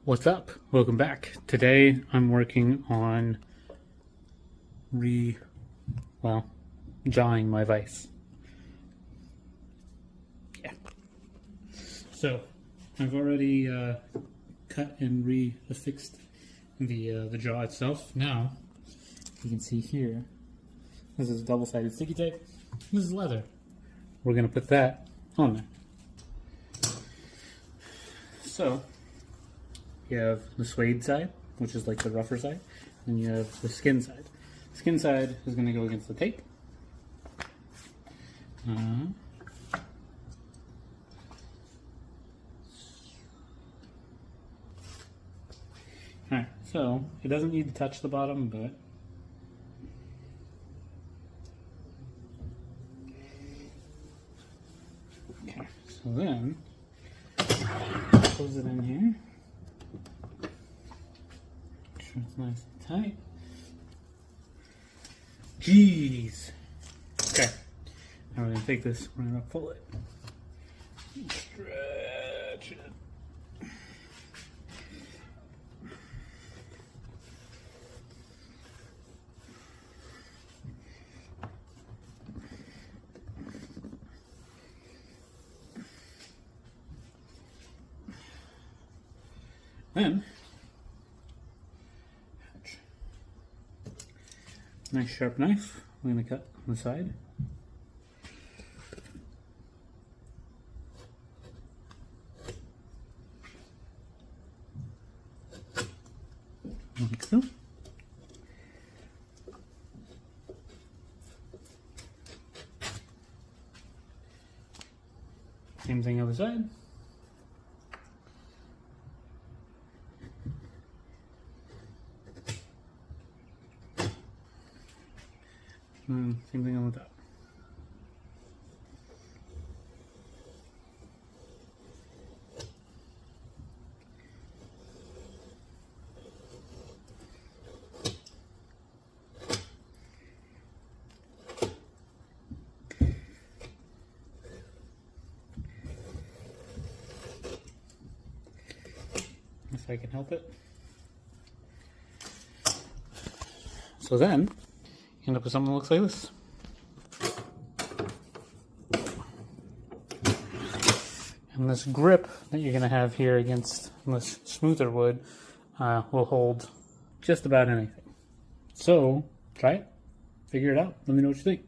What's up? Welcome back. Today I'm working on jawing my vise. Yeah. So I've already cut and reaffixed the jaw itself. Now you can see here, this is double-sided sticky tape. This is leather. We're gonna put that on there. So you have the suede side, which is like the rougher side, and you have the skin side. The skin side is going to go against the tape. Alright, so it doesn't need to touch the bottom, but okay, so then close it in here. It's nice and tight. Jeez. Okay. Now we're going to take this, we're going to pull it. Stretch it. Then nice sharp knife. I'm going to cut on the side. Like so. Same thing other side. Same thing on the top. If I can help it. So then, you end up with something that looks like this. And this grip that you're going to have here against this smoother wood will hold just about anything. So, try it, figure it out, let me know what you think.